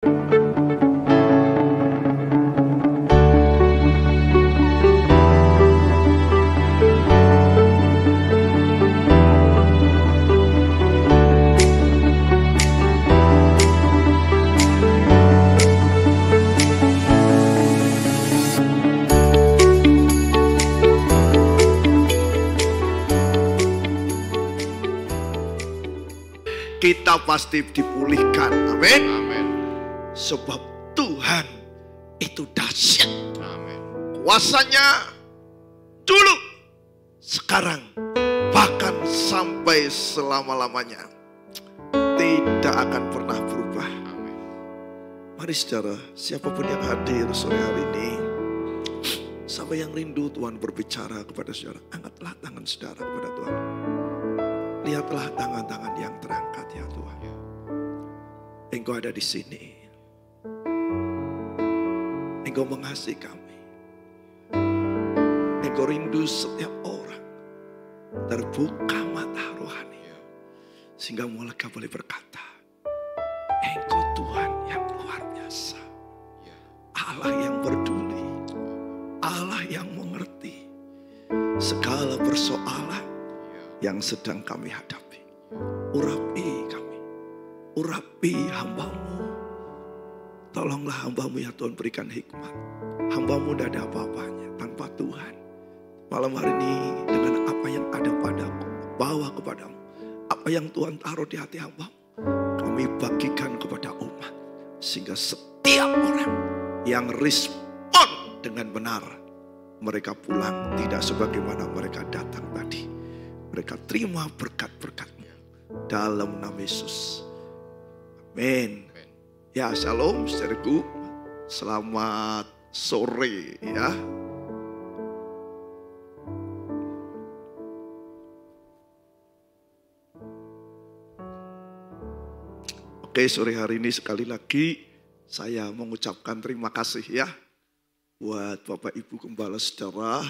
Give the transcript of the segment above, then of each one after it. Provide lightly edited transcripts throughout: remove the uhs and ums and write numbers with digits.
Kita pasti dipulihkan. Amin. Amin. Sebab Tuhan itu dahsyat. Amin. Kuasanya dulu, sekarang, bahkan sampai selama-lamanya. Tidak akan pernah berubah. Amin. Mari saudara, siapapun yang hadir sore hari ini, siapa yang rindu Tuhan berbicara kepada saudara, angkatlah tangan saudara kepada Tuhan. Lihatlah tangan-tangan yang terangkat ya Tuhan. Engkau ada di sini. Engkau mengasihi kami. Engkau rindu setiap orang. Terbuka mata rohani. Sehingga mereka boleh berkata, Engkau Tuhan yang luar biasa. Allah yang peduli. Allah yang mengerti segala persoalan yang sedang kami hadapi. Urapi kami. Urapi hamba-Mu. Tolonglah hamba-Mu ya Tuhan, berikan hikmat. Hamba-Mu tidak ada apa-apanya tanpa Tuhan. Malam hari ini dengan apa yang ada padaku, bawa kepadamu. Apa yang Tuhan taruh di hati hamba-Mu, kami bagikan kepada umat. Sehingga setiap orang yang respon dengan benar, mereka pulang tidak sebagaimana mereka datang tadi. Mereka terima berkat-berkat-Mu dalam nama Yesus. Amin. Ya, shalom saudaraku. Selamat sore ya. Oke, sore hari ini sekali lagi saya mengucapkan terima kasih ya buat Bapak Ibu Gembala Saudara,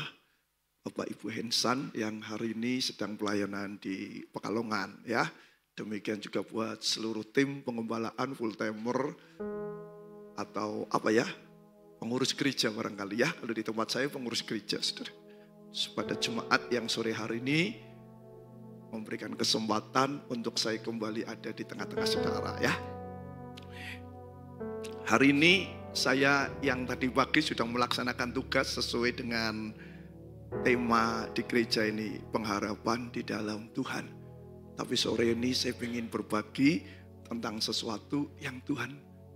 Bapak Ibu Hensan yang hari ini sedang pelayanan di Pekalongan ya. Demikian juga buat seluruh tim pengembalaan full timer atau apa ya, pengurus gereja barangkali ya. Kalau di tempat saya pengurus gereja saudara. Pada jemaat yang sore hari ini memberikan kesempatan untuk saya kembali ada di tengah-tengah saudara ya. Hari ini saya yang tadi pagi sudah melaksanakan tugas sesuai dengan tema di gereja ini, pengharapan di dalam Tuhan. Tapi sore ini saya ingin berbagi tentang sesuatu yang Tuhan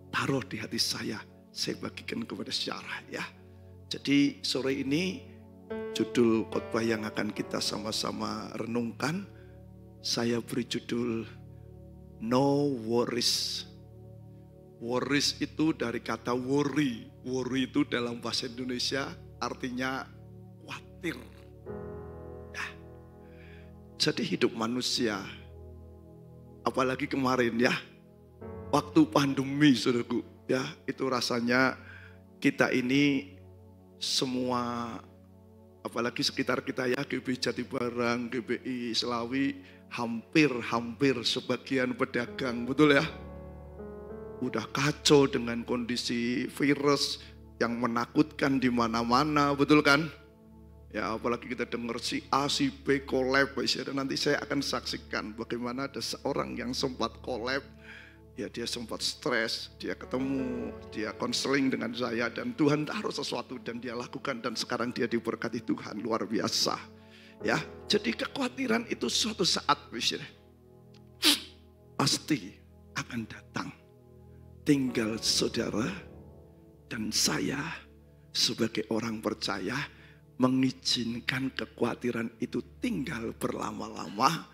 taruh di hati saya bagikan kepada saudara ya. Jadi sore ini judul khotbah yang akan kita sama-sama renungkan, saya beri judul No Worries. Worries itu dari kata worry. Worry itu dalam bahasa Indonesia artinya khawatir. Ya. Jadi hidup manusia, apalagi kemarin ya, waktu pandemi saudaraku, ya itu rasanya kita ini semua, apalagi sekitar kita ya, GB Jatibarang, GBI Selawi, hampir sebagian pedagang, betul ya? Udah kacau dengan kondisi virus yang menakutkan di mana-mana, betul kan? Ya apalagi kita dengar si A, si B collab, dan nanti saya akan saksikan bagaimana ada seorang yang sempat collab, ya dia sempat stres, dia ketemu, dia konseling dengan saya dan Tuhan taruh sesuatu dan dia lakukan dan sekarang dia diberkati Tuhan luar biasa. Ya, jadi kekhawatiran itu suatu saat pasti akan datang. Tinggal saudara dan saya sebagai orang percaya mengizinkan kekhawatiran itu tinggal berlama-lama,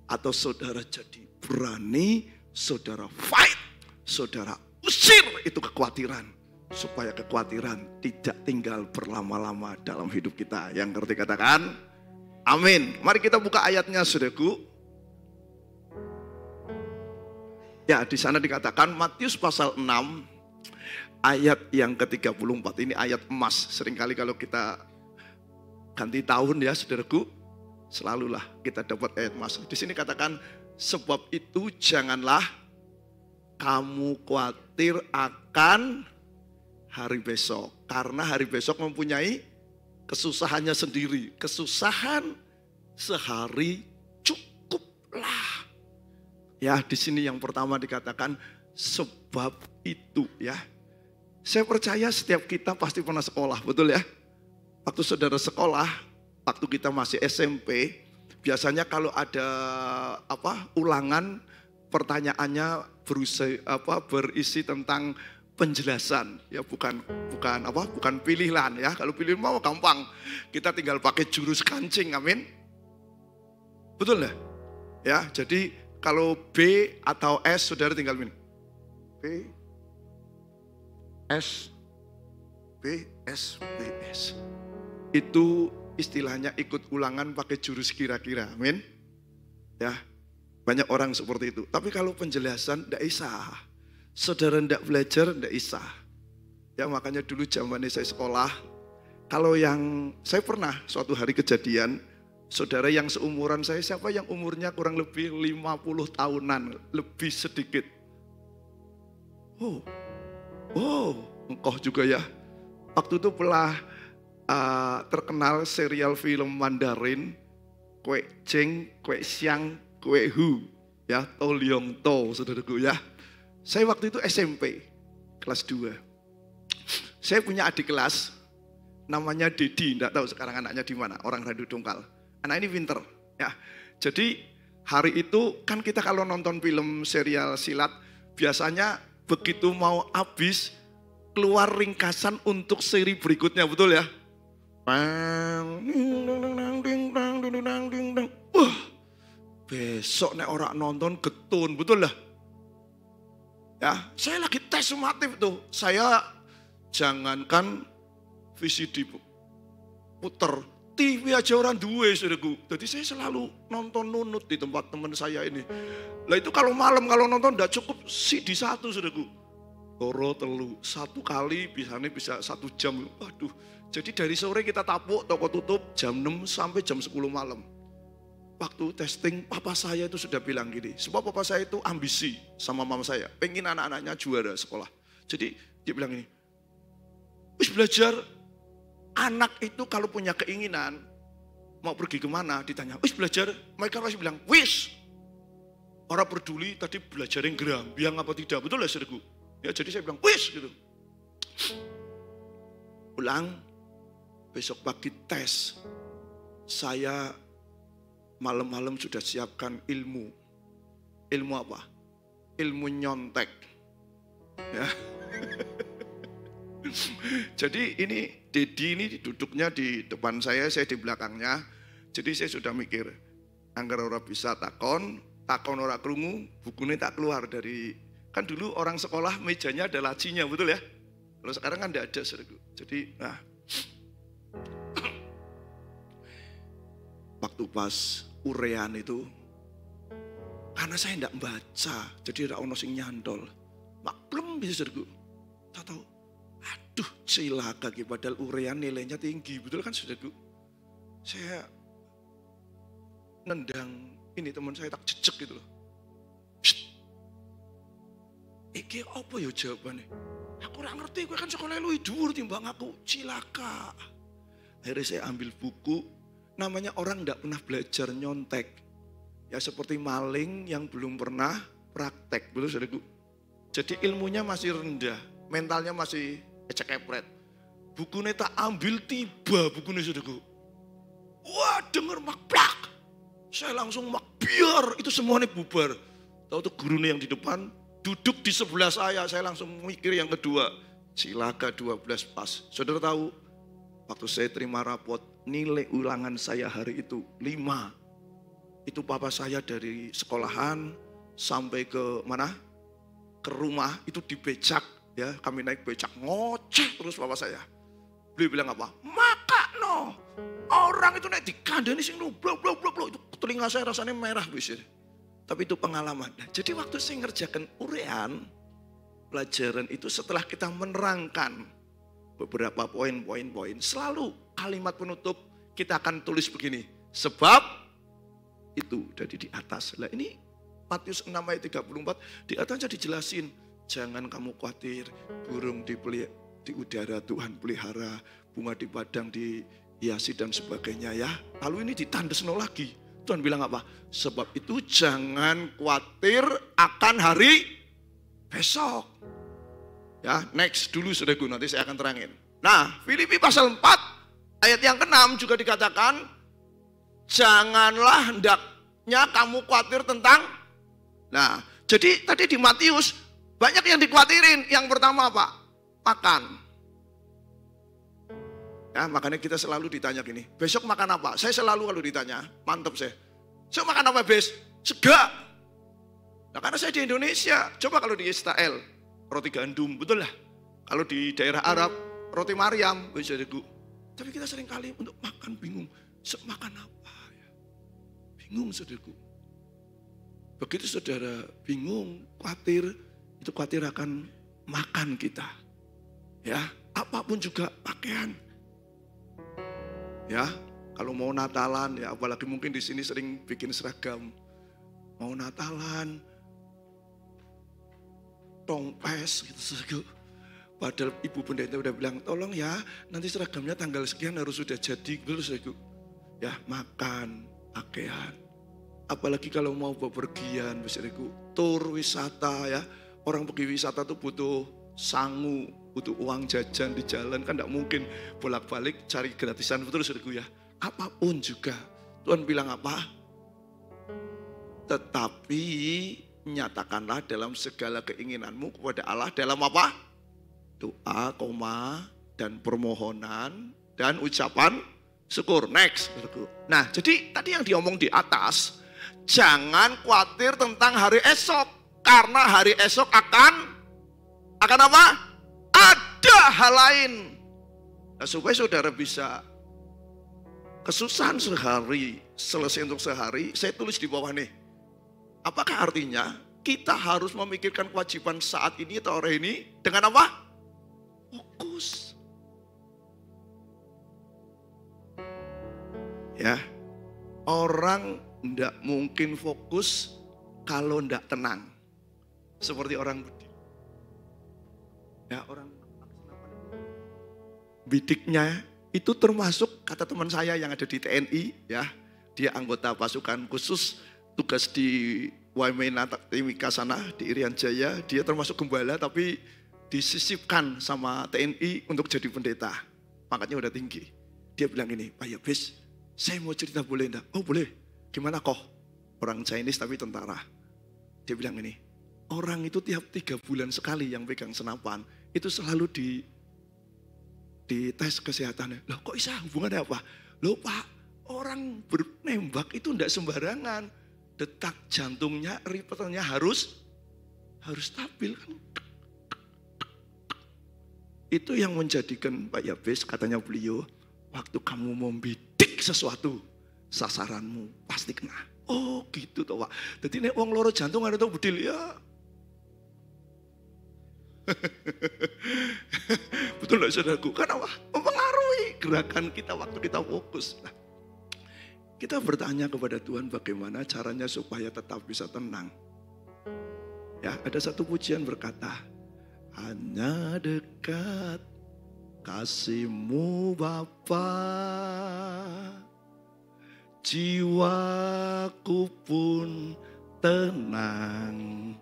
atau saudara jadi berani, saudara fight, saudara usir itu kekhawatiran supaya kekhawatiran tidak tinggal berlama-lama dalam hidup kita. Yang ngerti katakan amin. Mari kita buka ayatnya saudaraku. Ya, di sana dikatakan Matius pasal 6 ayat yang ke-34. Ini ayat emas. Seringkali kalau kita ganti tahun ya saudaraku, selalulah kita dapat ayat emas. Di sini katakan, sebab itu janganlah kamu khawatir khawatir akan hari besok. Karena hari besok mempunyai kesusahannya sendiri. Kesusahan sehari cukuplah. Ya, di sini yang pertama dikatakan sebab itu ya. Saya percaya setiap kita pasti pernah sekolah, betul ya? Waktu saudara sekolah, waktu kita masih SMP, biasanya kalau ada ulangan, pertanyaannya berisi tentang penjelasan ya, bukan pilihan ya. Kalau pilihan mau gampang, kita tinggal pakai jurus kancing, amin. Betul lah ya. Jadi kalau B atau S saudara tinggal pilih B S B S B S. Itu istilahnya ikut ulangan pakai jurus kira-kira, amin. Ya, banyak orang seperti itu. Tapi kalau penjelasan tidak isah. Saudara tidak belajar tidak isah. Ya, makanya dulu zaman saya sekolah, kalau yang saya pernah suatu hari kejadian, saudara yang seumuran saya, siapa yang umurnya kurang lebih 50 tahunan, lebih sedikit. Engkau juga ya. Waktu itu telah terkenal serial film Mandarin, Kue Cheng, Kue Xiang, Kue Hu, ya, To Leong To, saudaraku ya. Saya waktu itu SMP, kelas 2. Saya punya adik kelas, namanya Dedi, enggak tahu sekarang anaknya di mana, orang Randu Dongkal. Anak ini pinter, ya. Jadi hari itu kan kita kalau nonton film serial silat, biasanya begitu mau habis, keluar ringkasan untuk seri berikutnya, betul ya? Besok nek orang nonton getun, betul lah. Ya, saya lagi tes sumatif tuh. Saya jangankan VCD puter, TV aja orang duwe, saudaraku. Jadi saya selalu nonton nunut di tempat teman saya ini. Lah itu kalau malam kalau nonton enggak cukup CD 1, saudaraku. Loro telu, 1 kali bisa 1 jam. Waduh. Jadi dari sore kita tapuk, toko tutup jam 6 sampai jam 10 malam. Waktu testing, papa saya itu sudah bilang gini, sebab papa saya itu ambisi sama mama saya, pengen anak-anaknya juara sekolah. Jadi dia bilang ini, wis belajar, anak itu kalau punya keinginan, mau pergi kemana, ditanya, wis belajar, mereka pasti bilang, wis. Orang peduli tadi belajar yang gerambiang apa tidak, betul lah saudaraku. Ya jadi saya bilang, wis gitu. Pulang, besok pagi tes, saya malam-malam sudah siapkan ilmu. Ilmu apa? Ilmu nyontek. Ya. Jadi ini Dedi ini duduknya di depan saya di belakangnya. Jadi saya sudah mikir, anggar ora bisa takon ora krungu, bukunya tak keluar dari, kan dulu orang sekolah mejanya ada lacinya, betul ya? Kalau sekarang kan tidak ada, saudaraku. Jadi, waktu pas urean itu, karena saya tidak membaca, jadi tidak ono sing nyantol. Maklum bisa saudaraku. Tak tahu, aduh cilaka, padahal urean nilainya tinggi, betul kan saudaraku? Saya nendang ini teman saya tak jejek gitu loh. Iki apa ya jawabannya? Aku ora ngerti, gue kan sekolah lu dhuwur timbang aku, cilaka. Akhirnya saya ambil buku, namanya orang tidak pernah belajar nyontek. Ya seperti maling yang belum pernah praktek, betul saudaraku. Jadi ilmunya masih rendah, mentalnya masih ecek-epret. Bukunya tak ambil tiba bukunya saudaraku. Wah denger makplak. Saya langsung biar itu semuanya bubar. Tahu tuh gurunya yang di depan duduk di sebelah saya langsung mikir yang kedua. Cilaka 12 pas. Saudara tahu, waktu saya terima rapot, nilai ulangan saya hari itu 5. Itu papa saya dari sekolahan sampai ke mana? Ke rumah itu dibecak ya, kami naik becak ngoceh terus papa saya. Beliau bilang apa? Maka no. Orang itu naik dikandani sing blok itu telinga saya rasanya merah bisir. Tapi itu pengalaman. Nah, jadi waktu saya ngerjakan urean, pelajaran itu setelah kita menerangkan beberapa poin-poin, selalu kalimat penutup kita akan tulis begini. Sebab itu dari di atas. Nah ini Matius 6 ayat 34, di atasnya dijelasin. Jangan kamu khawatir, burung di udara Tuhan pelihara, bunga di padang dihiasi dan sebagainya ya. Lalu ini ditandesno lagi. Tuhan bilang apa? Sebab itu jangan khawatir akan hari besok. Ya, next dulu saudaraku, nanti saya akan terangin. Nah, Filipi pasal 4 ayat yang ke-6 juga dikatakan, janganlah hendaknya kamu khawatir tentang. Nah, jadi tadi di Matius banyak yang dikhawatirin. Yang pertama apa? Makan. Ya, makanya kita selalu ditanya gini, besok makan apa? Saya selalu kalau ditanya, mantap saya. Besok makan apa bes? Sega. Nah, karena saya di Indonesia, coba kalau di Israel, roti gandum, betul lah. Kalau di daerah Arab, roti Maryam, saudaraku. Tapi kita sering kali untuk makan bingung. Makan apa ya? Bingung saudaraku. Begitu saudara bingung, khawatir, itu khawatir akan makan kita. Ya, apapun juga pakaian. Ya, kalau mau Natalan, ya apalagi mungkin di sini sering bikin seragam. Mau Natalan, tongpes gitu saudaraku. Padahal ibu pendeta udah bilang, tolong ya, nanti seragamnya tanggal sekian harus sudah jadi, gitu saudaraku. Ya, makan, pakaian. Apalagi kalau mau bepergian, saudaraku, tur wisata ya. Orang pergi wisata tuh butuh sangu, butuh uang jajan di jalan, kan tidak mungkin bolak-balik cari gratisan, betul saudaraku ya. Apapun juga, Tuhan bilang apa? Tetapi nyatakanlah dalam segala keinginanmu kepada Allah dalam apa? Doa, dan permohonan, dan ucapan syukur. Next. Nah, jadi tadi yang diomong di atas, jangan khawatir tentang hari esok. Karena hari esok akan apa? Ada hal lain. Nah, supaya saudara bisa kesusahan sehari, selesai untuk sehari, saya tulis di bawah nih. Apakah artinya kita harus memikirkan kewajiban saat ini atau hari ini dengan apa? Fokus. Ya, orang tidak mungkin fokus kalau tidak tenang. Seperti orang budi. Ya, orang bidiknya itu termasuk kata teman saya yang ada di TNI, ya, dia anggota pasukan khusus tugas di Waimena Timika sana di Irian Jaya. Dia termasuk gembala tapi disisipkan sama TNI untuk jadi pendeta. Pangkatnya udah tinggi. Dia bilang ini, Pak Yabes, saya mau cerita boleh enggak? Oh boleh. Gimana kok? Orang Chinese tapi tentara. Dia bilang ini, orang itu tiap 3 bulan sekali yang pegang senapan, itu selalu di tes kesehatannya. Loh kok bisa hubungannya apa? Loh Pak, orang bernembak itu enggak sembarangan. Detak jantungnya, ripetannya harus stabil kan. Itu yang menjadikan Pak Yabes, katanya beliau, waktu kamu membidik sesuatu, sasaranmu pasti kena. Oh gitu toh Pak. Jadi nek wong loro jantung ada tuh bedil ya. Betul nggak saudaraku? Karena mempengaruhi gerakan kita waktu kita fokus. Nah, kita bertanya kepada Tuhan bagaimana caranya supaya tetap bisa tenang. Ya, ada satu pujian berkata, hanya dekat kasih-Mu Bapa, jiwaku pun tenang,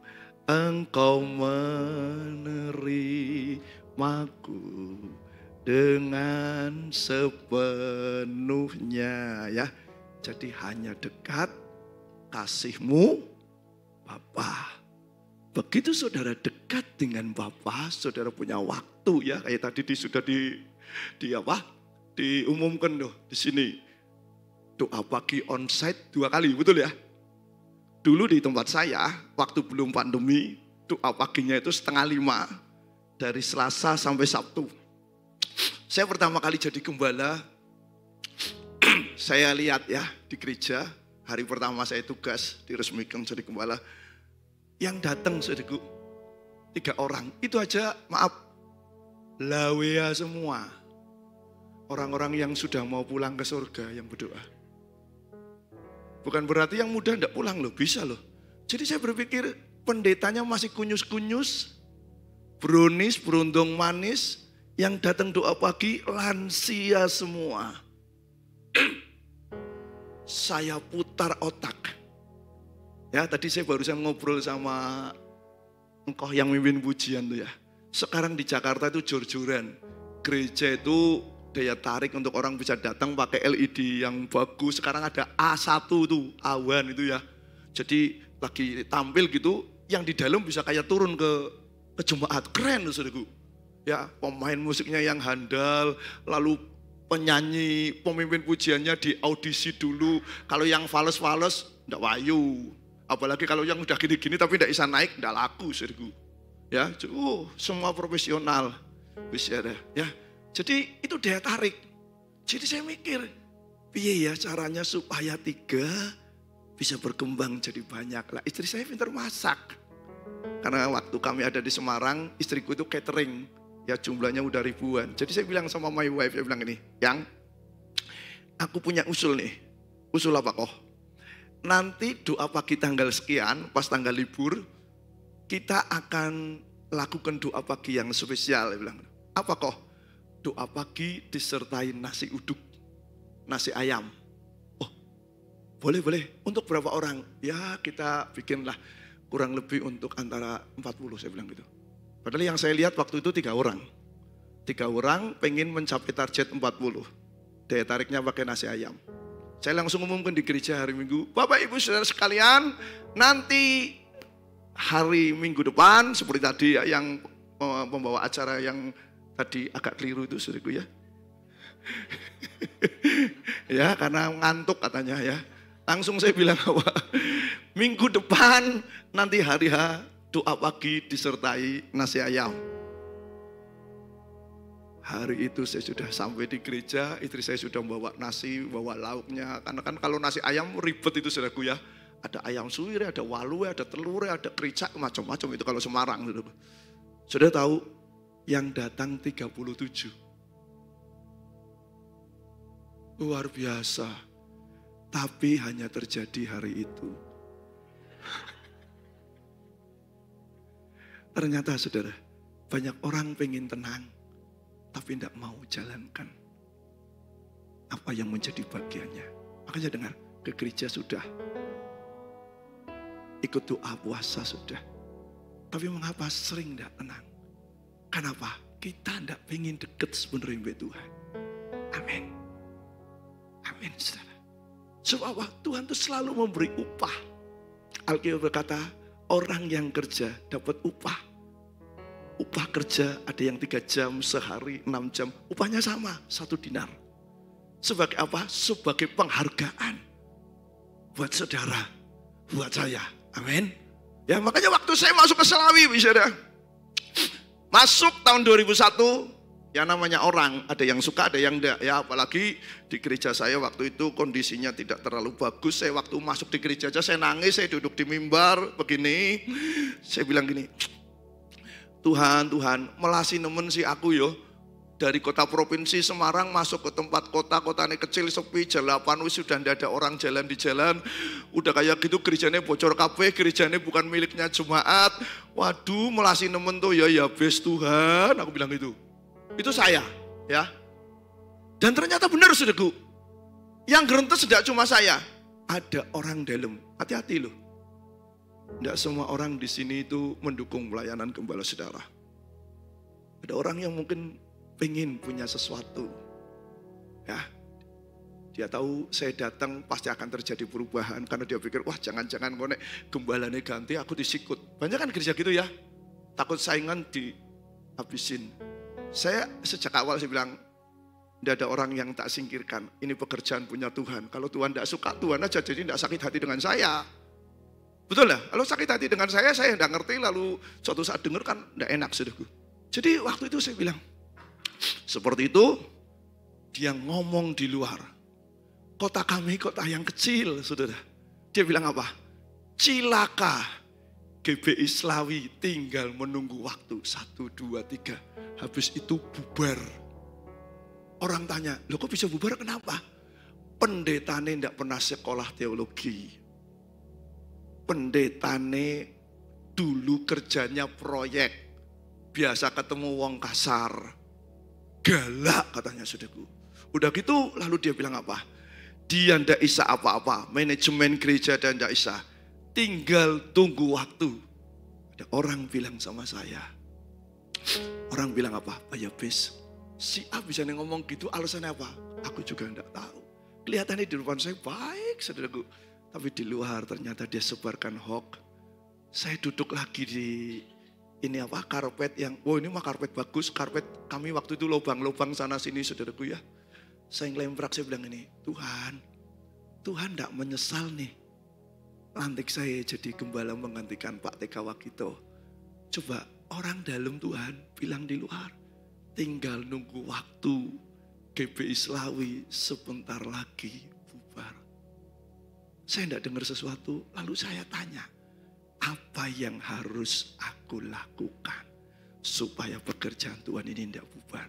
Engkau menerimaku dengan sepenuhnya. Ya, jadi hanya dekat kasih-Mu Bapa. Begitu saudara dekat dengan Bapa, saudara punya waktu ya. Kayak tadi sudah diumumkan loh di sini. Doa pagi onsite 2 kali, betul ya? Dulu di tempat saya, waktu belum pandemi, doa paginya itu 4:30 dari Selasa sampai Sabtu. Saya pertama kali jadi gembala, saya lihat ya di gereja, hari pertama saya tugas diresmikan jadi gembala. Yang datang saudaraku 3 orang, itu aja maaf, lawea semua. Orang-orang yang sudah mau pulang ke surga yang berdoa. Bukan berarti yang muda tidak pulang loh, bisa loh. Jadi saya berpikir pendetanya masih kunyus-kunyus, brownies, berondong manis, yang datang doa pagi lansia semua. Saya putar otak. Ya, tadi saya barusan ngobrol sama engkau yang mimpin pujian tuh ya. Sekarang di Jakarta itu jor-joran. Gereja itu daya tarik untuk orang bisa datang pakai LED yang bagus. Sekarang ada A1 tuh, awan itu ya. Jadi lagi tampil gitu, yang di dalam bisa kayak turun ke jemaat. Keren tuh saudaraku. Ya, pemain musiknya yang handal, lalu penyanyi, pemimpin pujiannya di audisi dulu. Kalau yang fales-fales, enggak wayu. Apalagi kalau yang udah gini-gini tapi enggak bisa naik, enggak laku, saudaraku. Ya, semua profesional. Bisa ada, ya. Jadi itu daya tarik. Jadi saya mikir, piye ya caranya supaya 3 bisa berkembang jadi banyak. Lah, istri saya pintar masak. Karena waktu kami ada di Semarang, istriku itu catering. Ya jumlahnya udah ribuan. Jadi saya bilang sama my wife, saya bilang ini, yang aku punya usul nih. Usul apa kok? Nanti doa pagi tanggal sekian, pas tanggal libur, kita akan lakukan doa pagi yang spesial. Saya bilang, apa kok? Doa pagi disertai nasi uduk, nasi ayam. Oh, boleh. Untuk berapa orang? Ya kita bikinlah kurang lebih untuk antara 40, saya bilang gitu. Padahal yang saya lihat waktu itu 3 orang. 3 orang pengen mencapai target 40. Daya tariknya pakai nasi ayam. Saya langsung umumkan di gereja hari Minggu. Bapak Ibu Saudara sekalian, nanti hari Minggu depan seperti tadi ya, yang pembawa acara yang tadi agak keliru itu saudaraku ya. Ya karena ngantuk katanya ya. Langsung saya bilang bahwa minggu depan nanti hari doa pagi disertai nasi ayam. Hari itu saya sudah sampai di gereja, istri saya sudah bawa nasi, bawa lauknya. Karena kan kalau nasi ayam ribet itu saudaraku ya. Ada ayam suwir, ada walue, ada telur, ada kericak, macam-macam itu kalau Semarang. Sudah tahu yang datang 37. Luar biasa. Tapi hanya terjadi hari itu. Ternyata saudara, banyak orang pengen tenang, tapi tidak mau jalankan apa yang menjadi bagiannya. Makanya dengar, ke gereja sudah, ikut doa puasa sudah. Tapi mengapa sering tidak tenang? Kenapa? Kita tidak pengen deket sebenarnya dengan Tuhan. Amin. Amin saudara. Sebab Tuhan itu selalu memberi upah. Alkitab berkata, orang yang kerja dapat upah. Upah kerja ada yang 3 jam, sehari 6 jam. Upahnya sama, 1 dinar. Sebagai apa? Sebagai penghargaan. Buat saudara, buat saya. Amin. Ya makanya waktu saya masuk ke Selawi, saudara. Masuk tahun 2001, ya namanya orang, ada yang suka, ada yang enggak. Ya apalagi di gereja saya waktu itu kondisinya tidak terlalu bagus. Saya waktu masuk di gereja aja saya nangis, saya duduk di mimbar begini. Saya bilang gini, Tuhan, melasi nemen si aku yo. Dari kota provinsi Semarang masuk ke tempat kotanya kecil, sepi, jalapan, wis sudah tidak ada orang jalan di jalan. Udah kayak gitu gerejanya bocor kabeh, gerejanya bukan miliknya jemaat. Waduh, melasi nemen tuh ya best Tuhan, aku bilang gitu. Itu saya, ya. Dan ternyata benar saudaraku. Yang gerentes tidak cuma saya, ada orang dalam. Hati-hati loh. Tidak semua orang di sini itu mendukung pelayanan gembala saudara. Ada orang yang mungkin pengen punya sesuatu. Ya. Dia tahu saya datang pasti akan terjadi perubahan karena dia pikir, wah jangan-jangan konek gembalanya ganti aku disikut. Banyak kan gereja gitu ya. Takut saingan dihabisin. Saya sejak awal saya bilang, tidak ada orang yang tak singkirkan. Ini pekerjaan punya Tuhan. Kalau Tuhan tidak suka, Tuhan aja jadi tidak sakit hati dengan saya. Betul lah, kalau sakit hati dengan saya tidak ngerti, lalu suatu saat dengar kan tidak enak saudaraku. Jadi waktu itu saya bilang, seperti itu, dia ngomong di luar. Kota kami kota yang kecil, saudara. Dia bilang apa? Cilaka, GBI Selawi tinggal menunggu waktu 1, 2, 3. Habis itu bubar. Orang tanya, loh kok bisa bubar kenapa? Pendetane tidak pernah sekolah teologi. Pendetane dulu kerjanya proyek. biasa ketemu wong kasar, galak katanya saudaraku. Udah gitu lalu dia bilang apa? Dia ndak bisa apa-apa, manajemen gereja dan ndak bisa. Tinggal tunggu waktu. Ada orang bilang sama saya. Orang bilang apa? Pak Yabes, si A bisa ngomong gitu alasannya apa? Aku juga ndak tahu. Kelihatannya di depan saya baik saudaraku. Tapi di luar ternyata dia sebarkan hoax. Saya duduk lagi di ini apa karpet yang, ini mah karpet bagus. Karpet kami waktu itu lubang-lubang sana sini saudaraku ya. Saya ngelemprak, saya bilang ini, Tuhan tidak menyesal nih. Lantik saya jadi gembala menggantikan Pak TK Wakito. Coba orang dalam Tuhan bilang di luar, tinggal nunggu waktu. GBI Slawi sebentar lagi bubar. Saya tidak dengar sesuatu, lalu saya tanya, apa yang harus aku lakukan supaya pekerjaan Tuhan ini tidak bubar?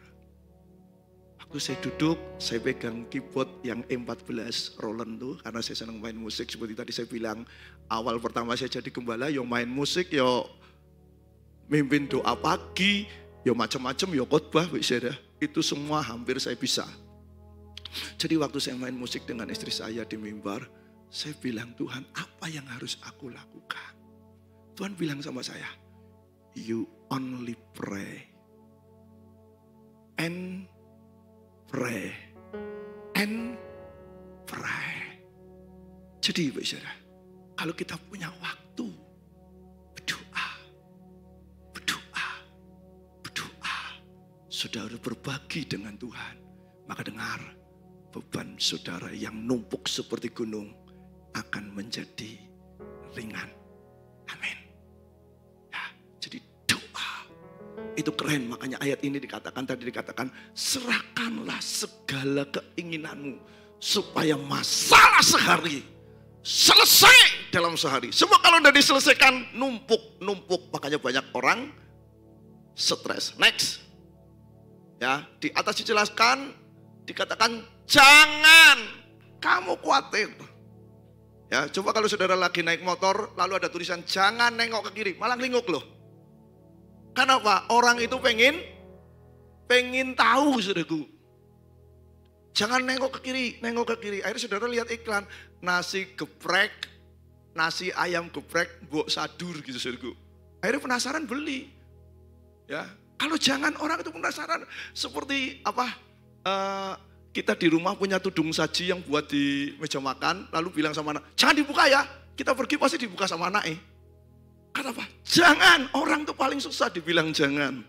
Waktu saya duduk, saya pegang keyboard yang E14 Roland tuh, karena saya senang main musik. Seperti tadi saya bilang, awal pertama saya jadi gembala, yo main musik, yo mimpin doa pagi, yo macam-macam, yo khotbah, itu semua hampir saya bisa. Jadi waktu saya main musik dengan istri saya di mimbar, saya bilang, Tuhan apa yang harus aku lakukan? Tuhan bilang sama saya, you only pray and pray and pray. Jadi Ibu Saudara, kalau kita punya waktu berdoa, saudara berbagi dengan Tuhan, maka dengar, beban saudara yang numpuk seperti gunung akan menjadi ringan. Amin. Ya, jadi doa itu keren, makanya ayat ini dikatakan serahkanlah segala keinginanmu supaya masalah sehari selesai dalam sehari. Semua kalau udah diselesaikan numpuk, makanya banyak orang stres. Next. Ya, di atas dijelaskan dikatakan jangan kamu khawatir. Ya, coba kalau saudara lagi naik motor lalu ada tulisan jangan nengok ke kiri, malah ngelinguk loh. Kenapa? Orang itu pengen tahu saudaraku. Jangan nengok ke kiri. Akhirnya saudara lihat iklan nasi geprek, nasi ayam geprek, mbok sadur gitu saudaraku. Akhirnya penasaran beli. Ya, kalau jangan orang itu penasaran seperti apa? Kita di rumah punya tudung saji yang buat di meja makan, lalu bilang sama anak, jangan dibuka ya. Kita pergi pasti dibuka sama anaknya. Kenapa? Jangan. Orang tuh paling susah dibilang jangan.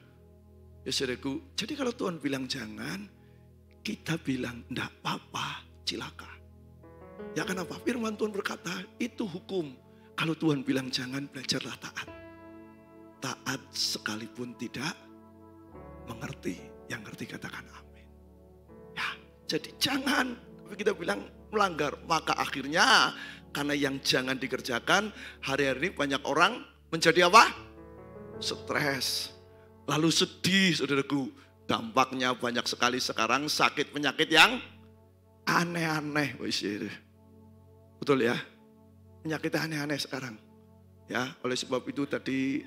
Ya saudaraku, jadi kalau Tuhan bilang jangan, kita bilang enggak apa-apa, cilaka. Ya kenapa? Firman Tuhan berkata, itu hukum. Kalau Tuhan bilang jangan, belajarlah taat. Taat sekalipun tidak mengerti. Yang ngerti katakan amin. Ya, jadi jangan. Tapi kita bilang melanggar. Maka akhirnya karena yang jangan dikerjakan, hari-hari ini banyak orang menjadi apa? Stres. Lalu sedih saudaraku. Dampaknya banyak sekali sekarang sakit penyakit yang aneh-aneh. Betul ya? Penyakit aneh-aneh sekarang. Ya, oleh sebab itu tadi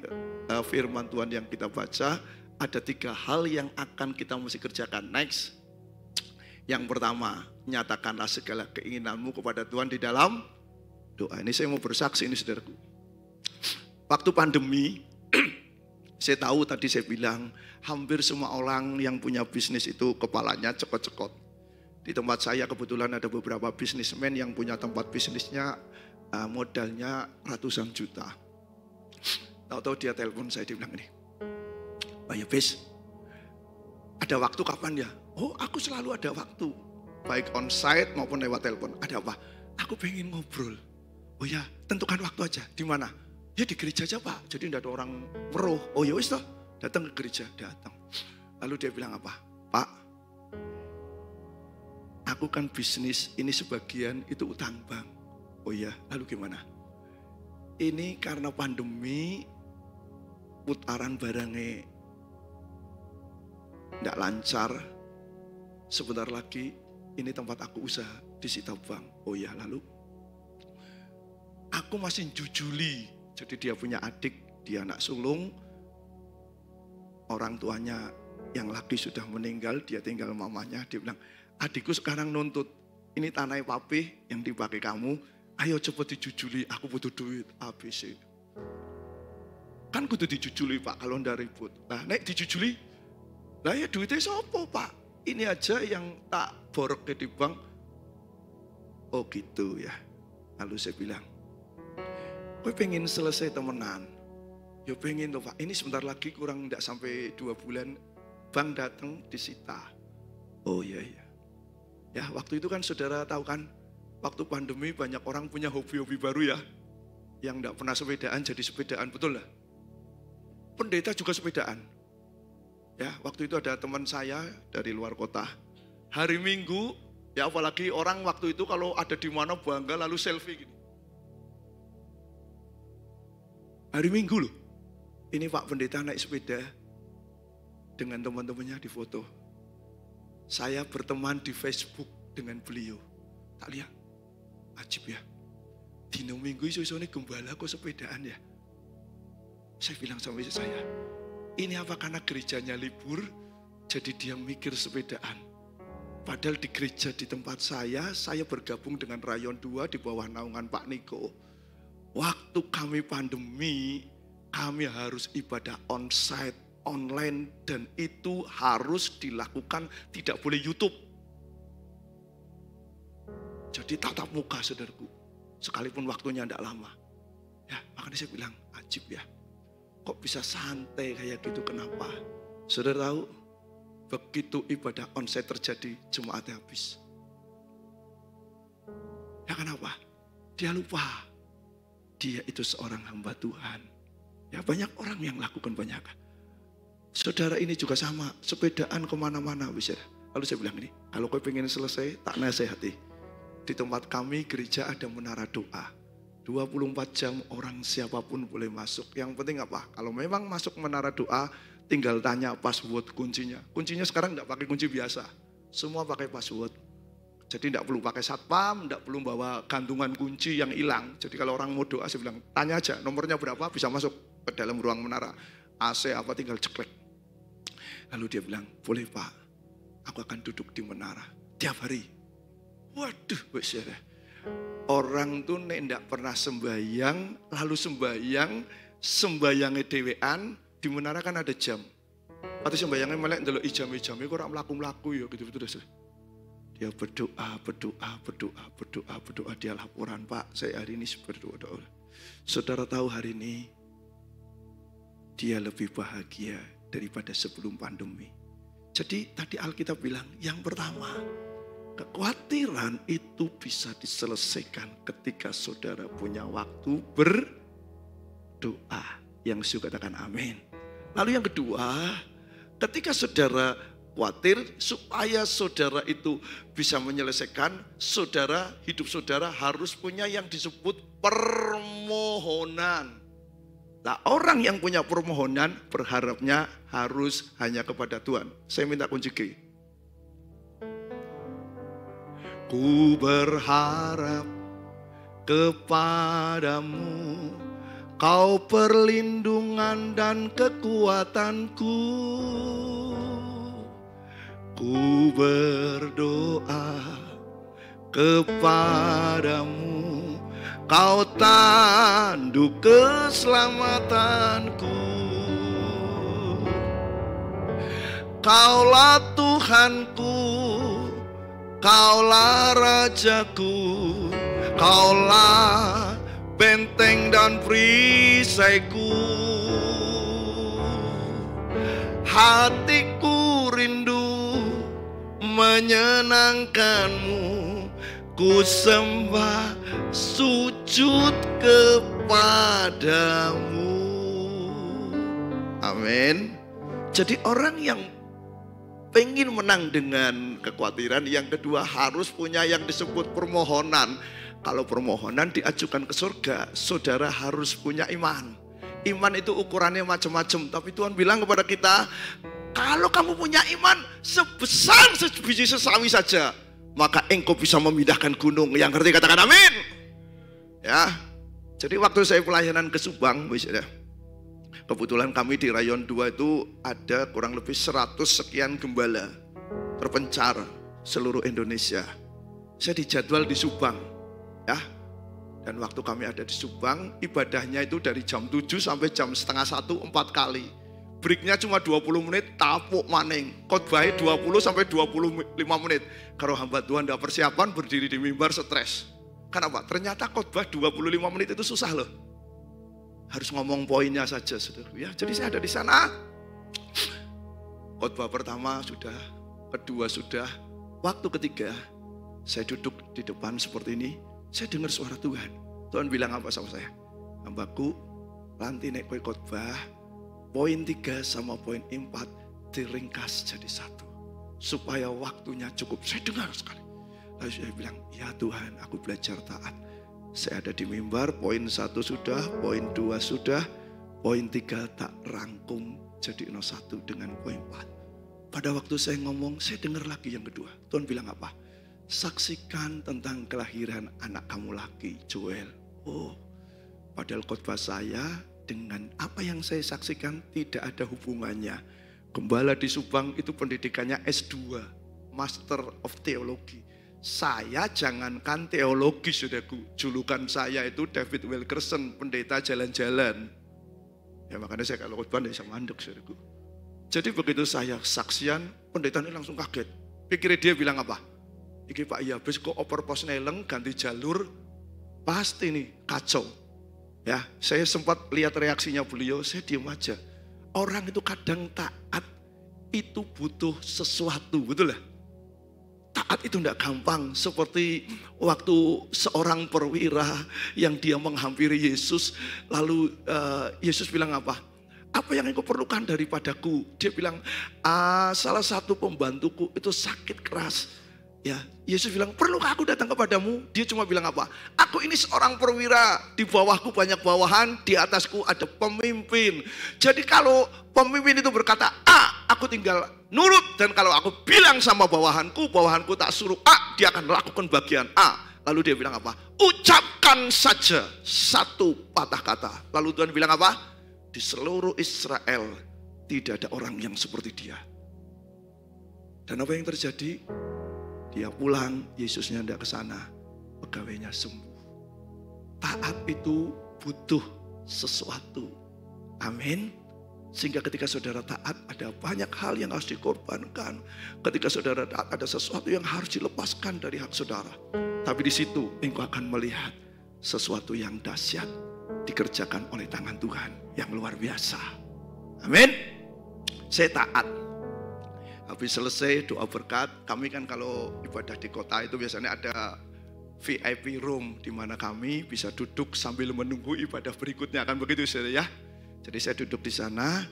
firman Tuhan yang kita baca, ada 3 hal yang akan kita mesti kerjakan. Next. Yang pertama, nyatakanlah segala keinginanmu kepada Tuhan di dalam doa. Ini saya mau bersaksi ini saudaraku. Waktu pandemi, saya tahu tadi saya bilang, hampir semua orang yang punya bisnis itu kepalanya cekot-cekot. Di tempat saya kebetulan ada beberapa bisnismen yang punya tempat bisnisnya modalnya ratusan juta. Tahu-tahu dia telepon saya, dia bilang ini, Pak Yabes, ada waktu kapan ya? Oh, aku selalu ada waktu. Baik on-site maupun lewat telepon. Ada apa? Aku pengen ngobrol. Oh ya, tentukan waktu aja. Di mana? Ya di gereja aja Pak. Jadi tidak ada orang meruh. Oh ya wis toh. Datang ke gereja, datang. Lalu dia bilang apa? Pak, aku kan bisnis, ini sebagian itu utang bank. Oh iya, lalu gimana? Ini karena pandemi, putaran barangnya tidak lancar. Sebentar lagi, ini tempat aku usaha, disita bank. Oh iya, lalu? Aku masih jujuli. Jadi dia punya adik, dia anak sulung. orang tuanya yang laki sudah meninggal, dia tinggal mamanya. Dia bilang, adikku sekarang nuntut, ini tanah papi yang dipakai kamu, ayo cepet dijujuli, aku butuh duit, ABC. Kan kudu dijujuli Pak, kalau ndak ribut. Nah, nek dijujuli, lah ya duitnya sopo Pak? Ini aja yang tak borok di bank. Oh gitu ya. Lalu saya bilang, gue pengen selesai temenan. Ya pengen tuh Pak, ini sebentar lagi kurang tidak sampai 2 bulan, bank datang disita. Oh iya iya. Ya waktu itu kan saudara tahu kan, waktu pandemi banyak orang punya hobi-hobi baru ya. Yang tidak pernah sepedaan jadi sepedaan, betul lah. Pendeta juga sepedaan. Ya waktu itu ada teman saya dari luar kota. Hari Minggu, ya apalagi orang waktu itu kalau ada di mana bangga lalu selfie gini. Hari Minggu loh, ini Pak Pendeta naik sepeda dengan teman-temannya di foto. Saya berteman di Facebook dengan beliau. Tak lihat, ajib ya. Dino Minggu isu-isu ini gembala kok sepedaan ya. Saya bilang sama istri saya, ini apa karena gerejanya libur, jadi dia mikir sepedaan. Padahal di gereja di tempat saya bergabung dengan Rayon 2 di bawah naungan Pak Niko. Waktu kami pandemi, kami harus ibadah onsite, online, dan itu harus dilakukan, tidak boleh YouTube. Jadi tatap muka saudaraku, sekalipun waktunya tidak lama. Ya, makanya saya bilang, ajib ya. Kok bisa santai kayak gitu, kenapa? Saudara tahu, begitu ibadah onsite terjadi, jemaatnya habis. Ya kenapa? Dia lupa. Dia itu seorang hamba Tuhan. Ya banyak orang yang lakukan banyak. Saudara ini juga sama, sepedaan kemana-mana. Lalu saya bilang ini, kalau kau pengen selesai, tak nasihati. Di tempat kami gereja ada menara doa. 24 jam orang siapapun boleh masuk. Yang penting apa? Kalau memang masuk menara doa, tinggal tanya password kuncinya. Kuncinya sekarang tidak pakai kunci biasa. Semua pakai password. Jadi tidak perlu pakai satpam, tidak perlu bawa gantungan kunci yang hilang. Jadi kalau orang mau doa, saya bilang, tanya aja nomornya berapa, bisa masuk ke dalam ruang menara. AC apa tinggal ceklek. Lalu dia bilang, boleh Pak, aku akan duduk di menara tiap hari. Waduh, orang tuh nek ndak pernah sembayang, lalu sembayangnya dewean, di menara kan ada jam. Atau sembayangnya melek ndelok ijam-ijame kok ora mlaku-mlaku ya gitu-gitu. Dia berdoa, dia laporan, Pak, saya hari ini berdoa. Saudara tahu hari ini dia lebih bahagia daripada sebelum pandemi. Jadi tadi Alkitab bilang, yang pertama, kekhawatiran itu bisa diselesaikan ketika saudara punya waktu berdoa. Yang suka katakan amin. Lalu yang kedua, ketika saudara khawatir supaya saudara itu bisa menyelesaikan, hidup saudara harus punya yang disebut permohonan. Nah, orang yang punya permohonan berharapnya harus hanya kepada Tuhan. Saya minta kunci G. Ku berharap kepadamu, Kau perlindungan dan kekuatanku. Ku berdoa kepadamu, Kau tanduk keselamatanku. Kaulah Tuhanku, Kaulah Rajaku, Kaulah benteng dan perisaiku. Hatiku rindu menyenangkanmu, ku sembah sujud kepadamu. Amin. Jadi orang yang pengen menang dengan kekhawatiran, yang kedua harus punya yang disebut permohonan. Kalau permohonan diajukan ke surga, saudara harus punya iman. Iman itu ukurannya macam-macam, tapi Tuhan bilang kepada kita, kalau kamu punya iman sebesar sebiji sesawi saja, maka engkau bisa memindahkan gunung. Yang ngerti katakan amin. Ya, jadi waktu saya pelayanan ke Subang, Kebetulan kami di Rayon 2 itu ada kurang lebih 100 sekian gembala terpencar seluruh Indonesia. Saya dijadwal di Subang, ya. Dan waktu kami ada di Subang, ibadahnya itu dari jam 7 sampai jam setengah 1, 4 kali. Breaknya cuma 20 menit, tapuk maning. Khotbahnya 20 sampai 25 menit. Kalau hamba Tuhan tidak persiapan, berdiri di mimbar stres. Kenapa? Ternyata khotbah 25 menit itu susah loh. Harus ngomong poinnya saja, saudara. Ya, jadi saya ada di sana. Khotbah pertama sudah, kedua sudah. Waktu ketiga, saya duduk di depan seperti ini. Saya dengar suara Tuhan. Tuhan bilang apa sama saya? Hambaku, nanti nek kowe khotbah, poin 3 sama poin 4 diringkas jadi satu. Supaya waktunya cukup. Saya dengar sekali. Lalu saya bilang, ya Tuhan, aku belajar taat. Saya ada di mimbar, poin 1 sudah, poin 2 sudah, poin 3 tak rangkum jadi 1 dengan poin 4. Pada waktu saya ngomong, saya dengar lagi yang kedua. Tuhan bilang apa? Saksikan tentang kelahiran anak kamu lagi, Joel. Oh, padahal khotbah saya dengan apa yang saya saksikan tidak ada hubungannya. Gembala di Subang itu pendidikannya S2, Master of Theology. Saya jangankan teologi, saudaraku. Julukan saya itu David Wilkerson, pendeta jalan-jalan. Ya makanya saya kalau khotbah tidak bisa mandek, saudaraku. Jadi begitu saya saksian, pendeta ini langsung kaget. Pikirnya dia bilang apa? Iki Pak Yabes kok oper pos neleng ganti jalur, pasti nih kacau. Ya, saya sempat lihat reaksinya beliau, saya diam aja. Orang itu kadang taat itu butuh sesuatu, betul lah. Taat itu tidak gampang, seperti waktu seorang perwira yang dia menghampiri Yesus, lalu Yesus bilang apa? Apa yang engkau perlukan daripadaku? Dia bilang, salah satu pembantuku itu sakit keras. Ya, Yesus bilang, perlukah aku datang kepadamu? Dia cuma bilang apa? Aku ini seorang perwira, di bawahku banyak bawahan, di atasku ada pemimpin. Jadi kalau pemimpin itu berkata A, aku tinggal nurut. Dan kalau aku bilang sama bawahanku, bawahanku tak suruh A, dia akan melakukan bagian A. Lalu dia bilang apa? Ucapkan saja satu patah kata. Lalu Tuhan bilang apa? Di seluruh Israel tidak ada orang yang seperti dia. Dan apa yang terjadi? Dia pulang, Yesusnya tidak ke sana, pegawainya sembuh. Taat itu butuh sesuatu. Amin. Sehingga ketika saudara taat, ada banyak hal yang harus dikorbankan. Ketika saudara taat, ada sesuatu yang harus dilepaskan dari hak saudara. Tapi di situ engkau akan melihat sesuatu yang dahsyat dikerjakan oleh tangan Tuhan yang luar biasa. Amin. Saya taat. Habis selesai doa berkat, kami kan kalau ibadah di kota itu biasanya ada VIP room di mana kami bisa duduk sambil menunggu ibadah berikutnya, kan begitu saudara ya. Jadi saya duduk di sana,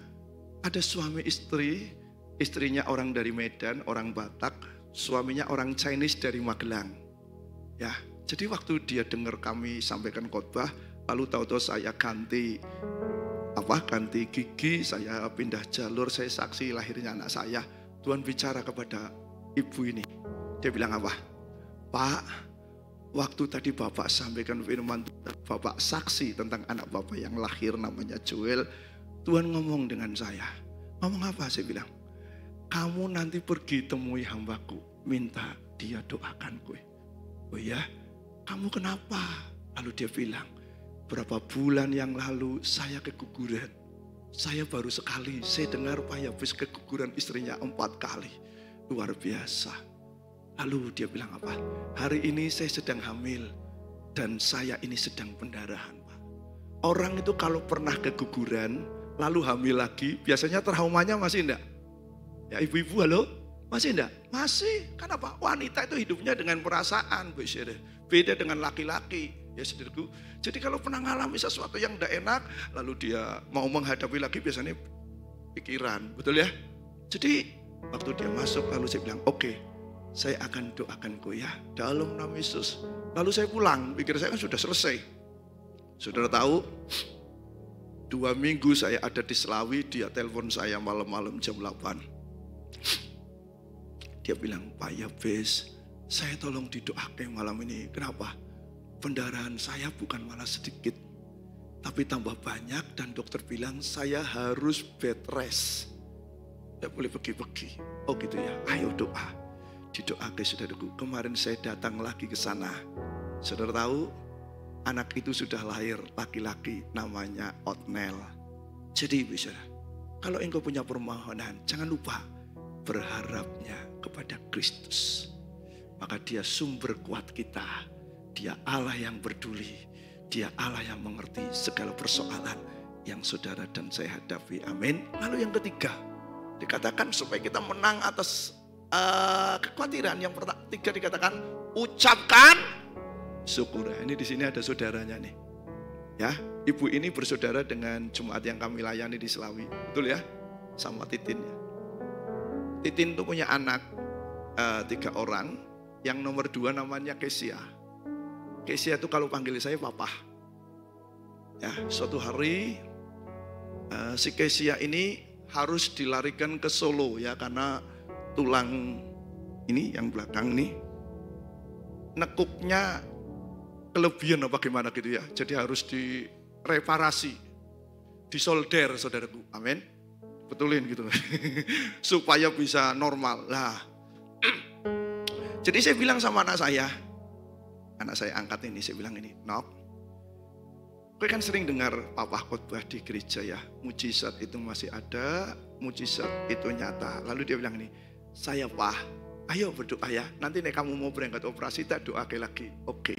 ada suami istri, istrinya orang dari Medan, orang Batak, suaminya orang Chinese dari Magelang. Ya, jadi waktu dia dengar kami sampaikan khotbah, lalu tahu-tahu saya ganti gigi, saya pindah jalur, saya saksi lahirnya anak saya. Tuhan bicara kepada ibu ini. Dia bilang apa? Pak, waktu tadi Bapak sampaikan firman Tuhan, Bapak saksi tentang anak Bapak yang lahir namanya Joel. Tuhan ngomong dengan saya. Ngomong apa? Saya bilang, kamu nanti pergi temui hambaku, minta dia doakan gue. Oh ya, kamu kenapa? Lalu dia bilang, berapa bulan yang lalu saya keguguran. Saya baru sekali, saya dengar Pak Yabes keguguran istrinya 4 kali. Luar biasa. Lalu dia bilang apa? Hari ini saya sedang hamil dan saya ini sedang pendarahan, Pak. Orang itu kalau pernah keguguran, lalu hamil lagi, biasanya traumanya masih enggak? Ya ibu-ibu halo? Masih enggak? Masih. Kenapa? Wanita itu hidupnya dengan perasaan, beda dengan laki-laki. Ya saudaraku, jadi kalau pernah mengalami sesuatu yang tidak enak, lalu dia mau menghadapi lagi biasanya pikiran, betul ya? Jadi waktu dia masuk lalu saya bilang, oke, saya akan doakan kau ya, dalam nama Yesus. Lalu saya pulang, pikir saya kan sudah selesai. Saudara tahu, 2 minggu saya ada di Selawi, dia telepon saya malam-malam jam 8. Dia bilang, Pak Yabes, saya tolong didoakan malam ini. Kenapa? Pendarahan saya bukan malah sedikit. Tapi tambah banyak dan dokter bilang saya harus bed rest. Tidak boleh pergi-pergi. Oh gitu ya, ayo doa. Didoakan saudaraku. Kemarin saya datang lagi ke sana. Saudara tahu, anak itu sudah lahir laki-laki namanya Otnel. Jadi saudara, kalau engkau punya permohonan, jangan lupa berharapnya kepada Kristus. Maka dia sumber kuat kita. Dia Allah yang peduli. Dia Allah yang mengerti segala persoalan yang saudara dan saya hadapi. Amin. Lalu yang ketiga, dikatakan supaya kita menang atas kekhawatiran. Yang ketiga dikatakan ucapkan syukur. Ini di sini ada saudaranya nih. Ya, ibu ini bersaudara dengan jemaat yang kami layani di Selawi. Betul ya? Sama Titin ya. Titin itu punya anak 3 orang. Yang nomor 2 namanya Kesia. Kesia itu kalau panggil saya papa. Ya, suatu hari si Kesia ini harus dilarikan ke Solo ya, karena tulang ini yang belakang nih nekuknya kelebihan apa gimana gitu ya. Jadi harus direparasi, disolder saudaraku. Amin. Betulin gitu. Supaya bisa normal. Lah. Jadi saya bilang sama anak saya angkat ini, saya bilang ini, Nok, gue kan sering dengar papa khotbah di gereja ya, mujizat itu masih ada, mujizat itu nyata. Lalu dia bilang ini, saya Pak, ayo berdoa ya, nanti nek kamu mau berangkat operasi tak doa lagi. Oke.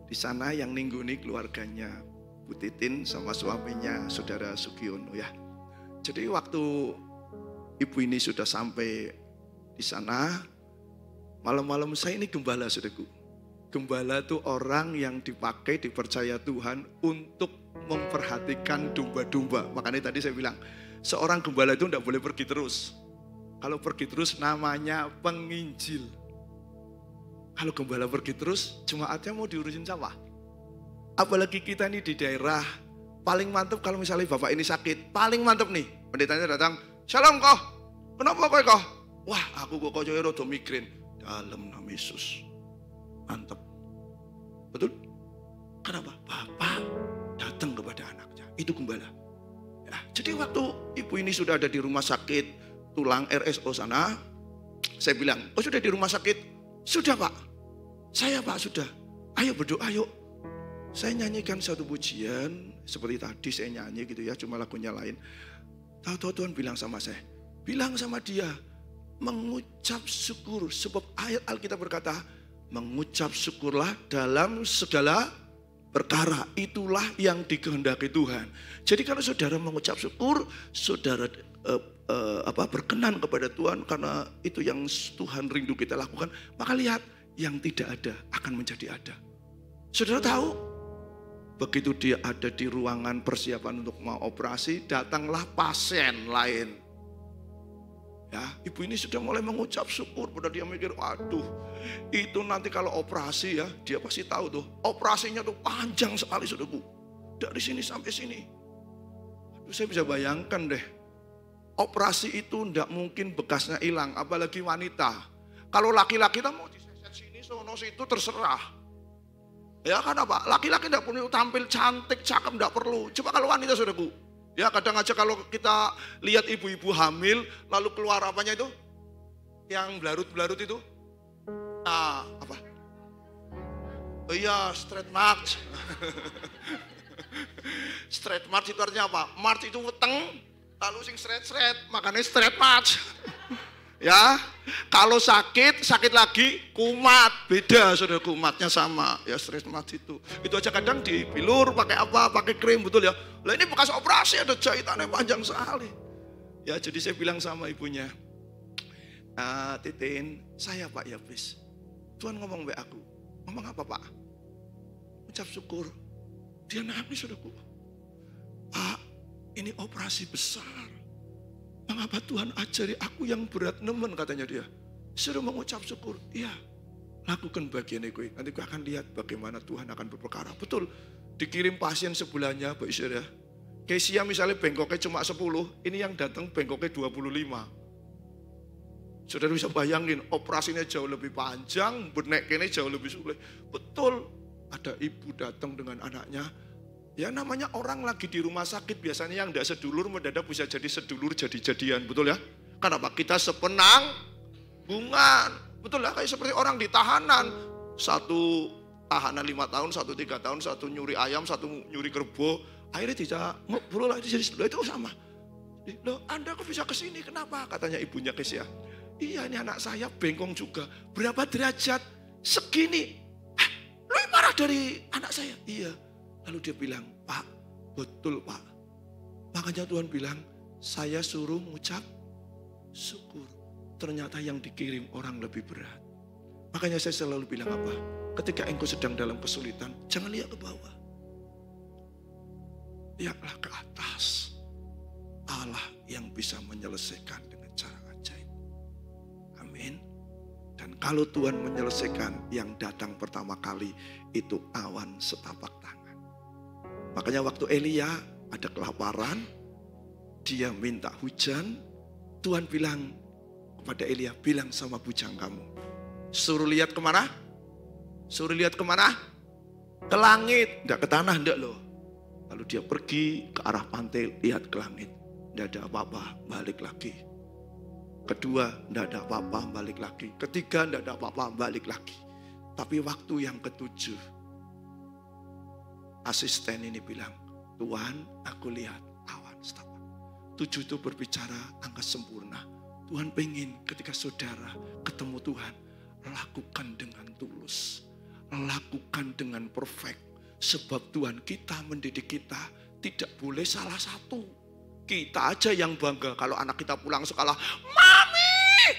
Di sana yang ningguni keluarganya Bu Titin sama suaminya saudara Sugiono ya. Jadi waktu ibu ini sudah sampai di sana, malam-malam saya ini gembala saudaraku. Gembala itu orang yang dipakai, dipercaya Tuhan untuk memperhatikan domba-domba. Makanya tadi saya bilang, seorang gembala itu tidak boleh pergi terus. Kalau pergi terus namanya penginjil. Kalau gembala pergi terus, jemaatnya mau diurusin siapa? Apalagi kita ini di daerah, paling mantap kalau misalnya bapak ini sakit, paling mantap nih. Pendetanya datang, "Shalom kok, kenapa kok? Wah, aku kok kaya rada migrain." Dalam nama Yesus. Mantap. Betul? Kenapa? Bapak datang kepada anaknya. Itu gembala. Ya, jadi waktu ibu ini sudah ada di rumah sakit tulang RSO sana, saya bilang, "Oh sudah di rumah sakit?" "Sudah Pak." "Saya Pak sudah." "Ayo berdoa yuk." Saya nyanyikan satu pujian seperti tadi saya nyanyi gitu ya, cuma lagunya lain. Tahu-tahu Tuhan bilang sama saya, bilang sama dia, mengucap syukur. Sebab ayat Alkitab berkata, mengucap syukurlah dalam segala perkara. Itulah yang dikehendaki Tuhan. Jadi kalau saudara mengucap syukur, saudara berkenan kepada Tuhan karena itu yang Tuhan rindu kita lakukan, maka lihat yang tidak ada akan menjadi ada. Saudara tahu, begitu dia ada di ruangan persiapan untuk mau operasi, datanglah pasien lain. Ya, ibu ini sudah mulai mengucap syukur, padahal dia mikir, waduh, itu nanti kalau operasi ya, dia pasti tahu tuh, operasinya tuh panjang sekali saudaraku, dari sini sampai sini. Aduh, saya bisa bayangkan deh, operasi itu tidak mungkin bekasnya hilang, apalagi wanita. Kalau laki-laki kita mau diseset sini, sono situ terserah. Ya kan apa? Laki-laki tidak perlu tampil cantik, cakep, tidak perlu. Coba kalau wanita saudaraku. Ya kadang aja kalau kita lihat ibu-ibu hamil, lalu keluar apanya itu? Yang belarut-belarut itu? Nah, apa? Oh iya, straight march. Straight march itu artinya apa? March itu weteng, lalu sing straight, makanya straight march. Ya, kalau sakit lagi kumat, beda saudara, kumatnya sama, ya stress march itu aja kadang dibilur pakai apa, pakai krim, betul ya. Lah ini bekas operasi ada jahitannya panjang sekali. Ya jadi saya bilang sama ibunya, Titin, saya Pak ya please, Tuhan ngomong be aku, ngomong apa Pak? Ucap syukur. Dia nangis saudaraku, Pak ini operasi besar. Mengapa Tuhan ajari aku yang berat nemen, katanya dia. Suruh mengucap syukur. Iya, lakukan bagian itu. Nanti gue akan lihat bagaimana Tuhan akan berperkara. Betul, dikirim pasien sebelahnya, Pak Isya. Kesia misalnya bengkoknya cuma 10, ini yang datang bengkoknya 25. Saudara bisa bayangin, operasinya jauh lebih panjang, beneknya jauh lebih sulit. Betul, ada ibu datang dengan anaknya, Ya namanya orang lagi di rumah sakit, biasanya yang tidak sedulur mendadak bisa jadi sedulur, jadi-jadian, betul ya? Kenapa? Kita sepenanggungan, betul ya? Kayak seperti orang di tahanan, satu tahanan 5 tahun, satu 3 tahun, satu nyuri ayam, satu nyuri kerbau, akhirnya tidak ngobrol lagi jadi sedulur, itu sama. Loh, Anda kok bisa kesini? Kenapa? Katanya ibunya Kesia. Iya, ini anak saya bengkong juga. Berapa derajat? Segini. Lebih parah dari anak saya. Iya. Lalu dia bilang, Pak, betul Pak. Makanya Tuhan bilang, saya suruh mengucap syukur. Ternyata yang dikirim orang lebih berat. Makanya saya selalu bilang apa? Ketika engkau sedang dalam kesulitan, jangan lihat ke bawah. Lihatlah ke atas. Allah yang bisa menyelesaikan dengan cara ajaib. Amin. Dan kalau Tuhan menyelesaikan, yang datang pertama kali itu awan setapak tangan. Makanya waktu Elia ada kelaparan, dia minta hujan, Tuhan bilang kepada Elia, bilang sama bujang kamu, suruh lihat kemana? Suruh lihat kemana? Ke langit, enggak ke tanah, enggak loh. Lalu dia pergi ke arah pantai, lihat ke langit, enggak ada apa-apa, balik lagi. Kedua, enggak ada apa-apa, balik lagi. Ketiga, enggak ada apa-apa, balik lagi. Tapi waktu yang ketujuh, asisten ini bilang, Tuhan, aku lihat awan setapak. 7 itu berbicara angka sempurna. Tuhan pengen ketika saudara ketemu Tuhan, lakukan dengan tulus. Lakukan dengan perfect. Sebab Tuhan kita mendidik kita tidak boleh salah satu. Kita aja yang bangga kalau anak kita pulang sekolah, Mami,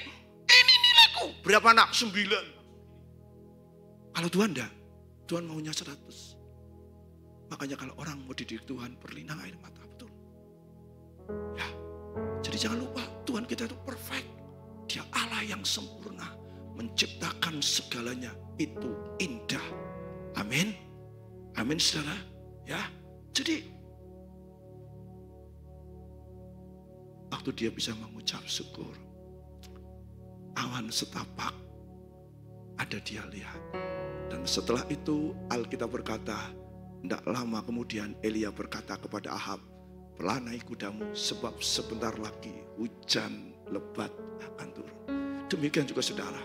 ini nilaiku. Berapa anak? 9. Kalau Tuhan enggak, Tuhan maunya 100. Makanya kalau orang mau dididik Tuhan, berlinang air mata, betul. Ya, jadi jangan lupa Tuhan kita itu perfect. Dia Allah yang sempurna, menciptakan segalanya itu indah. Amin. Amin saudara. Ya, jadi waktu dia bisa mengucap syukur, awan setapak ada dia lihat. Dan setelah itu Alkitab berkata, tidak lama kemudian Elia berkata kepada Ahab, pelanai kudamu sebab sebentar lagi hujan lebat akan turun. Demikian juga saudara.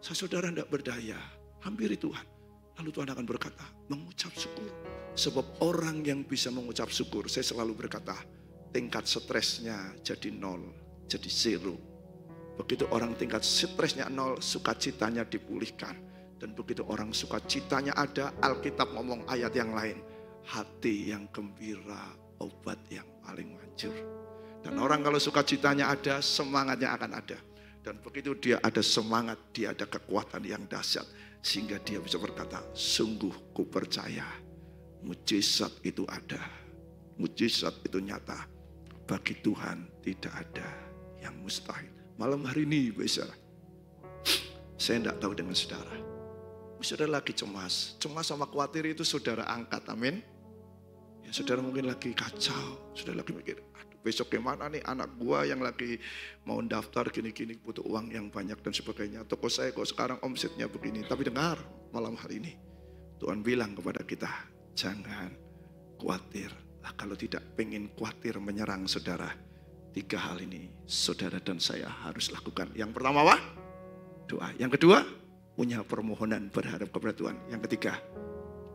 Saudara tidak berdaya, hampiri Tuhan. Lalu Tuhan akan berkata, mengucap syukur. Sebab orang yang bisa mengucap syukur, saya selalu berkata, tingkat stresnya jadi 0, jadi 0. Begitu orang tingkat stresnya 0, sukacitanya dipulihkan. Dan begitu orang sukacitanya ada, Alkitab ngomong ayat yang lain. Hati yang gembira, obat yang paling manjur. Dan orang kalau sukacitanya ada, semangatnya akan ada. Dan begitu dia ada semangat, dia ada kekuatan yang dahsyat. Sehingga dia bisa berkata, sungguh ku percaya, mujizat itu ada. Mujizat itu nyata. Bagi Tuhan tidak ada yang mustahil. Malam hari ini, saya tidak tahu dengan saudara. Saudara lagi cemas. Cemas sama khawatir itu saudara angkat, amin. Ya, saudara mungkin lagi kacau. Saudara lagi mikir, aduh besok gimana nih anak gua yang lagi mau daftar gini-gini butuh uang yang banyak dan sebagainya. Toko saya kok sekarang omsetnya begini. Tapi dengar malam hari ini. Tuhan bilang kepada kita, jangan khawatir. Lah, kalau tidak pengen khawatir menyerang saudara, 3 hal ini saudara dan saya harus lakukan. Yang pertama apa? Doa. Yang kedua, punya permohonan berharap kepada Tuhan. Yang ketiga,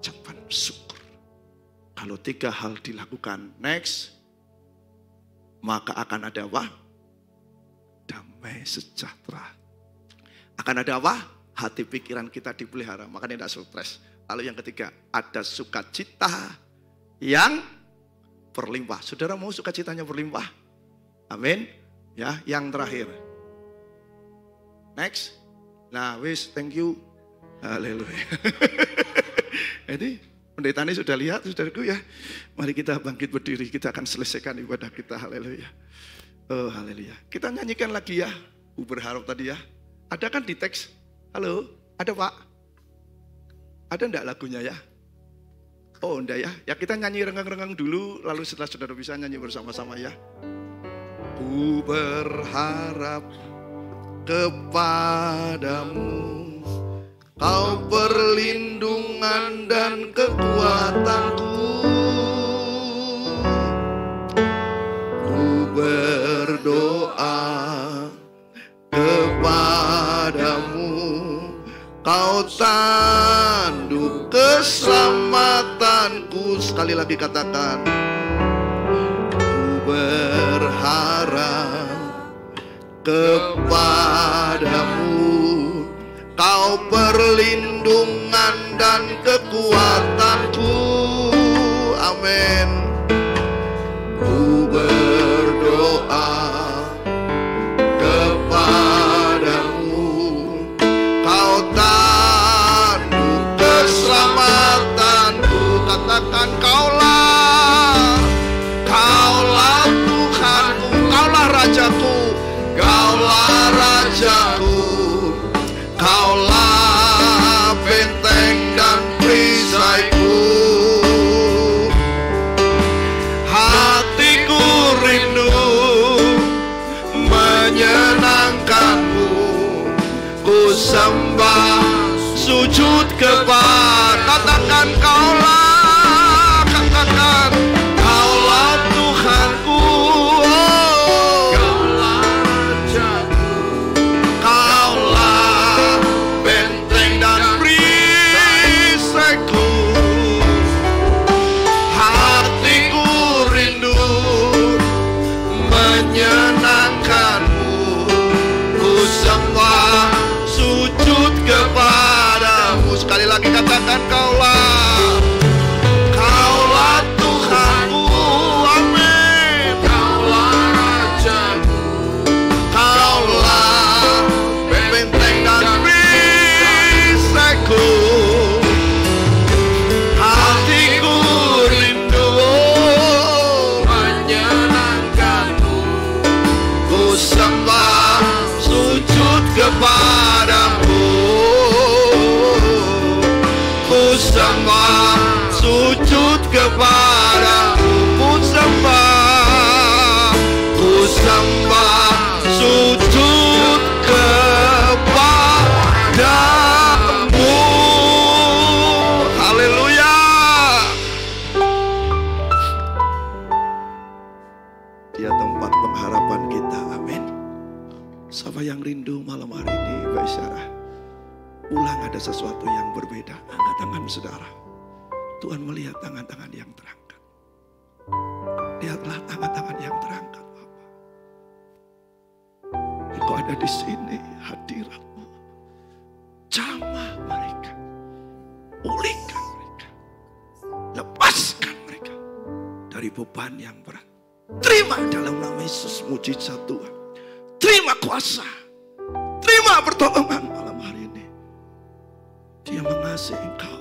ucapan syukur. Kalau 3 hal dilakukan, next, maka akan ada apa? Damai sejahtera. Akan ada apa? Hati pikiran kita dipelihara, makanya tidak stres. Lalu yang ketiga, ada sukacita yang berlimpah. Saudara mau sukacitanya berlimpah? Amin. Ya, yang terakhir. Next. Nah, wis, thank you. Haleluya. Jadi, pendeta ini sudah lihat, saudaraku ya. Mari kita bangkit berdiri, kita akan selesaikan ibadah kita. Haleluya. Oh, haleluya. Kita nyanyikan lagi ya. Bu berharap tadi ya. Ada kan di teks? Halo, ada Pak? Ada enggak lagunya ya? Oh, enggak ya. Ya kita nyanyi renggang-renggang dulu, lalu setelah saudara bisa nyanyi bersama-sama ya. Ku berharap kepadamu, kau perlindungan dan kekuatanku. Kau tanduk keselamatanku. Sekali lagi katakan, ku berharap kepadamu, kau perlindungan dan kekuatanku. Amin. Ku berdoa kepadamu, kau tanduk keselamatanku. Katakan, kaulah Tuhanku, kaulah Rajaku, kaulah Rajaku, kaulah benteng dan perisaiku. Hatiku rindu menyenangkanmu, ku sembah sujud kepada. Katakan, kaulah, katakan, kaulah Tuhanku, kaulah Rajaku, kaulah benteng dan perisaiku. Hatiku rindu menyenangkanmu, ku sembah sujud kepadamu. Sekali lagi katakan, kaulah Tuhanku. Amin. Kaulah Rajaku, kaulah benteng dan perisaiku. Hatiku rindu menyenangkanmu, ku sembah sujud kepadamu. Ku sembah sujud kepadamu. Ku sembah sujud kepadamu. Haleluya. Dia tempat pengharapan kita. Amin. Siapa yang rindu malam hari ini, Bapak Sarah? Ulang, ada sesuatu yang berbeda. Angkat tangan saudara. Tuhan melihat tangan-tangan yang terangkat. Lihatlah tangan-tangan yang terangkat, Bapak. Engkau ada di sini, hadiratmu. Jamah mereka. Pulihkan mereka. Lepaskan mereka dari beban yang berat. Terima dalam nama Yesus mujizat Tuhan. Terima kuasa. Terima pertolongan malam hari ini. Dia mengasihi engkau.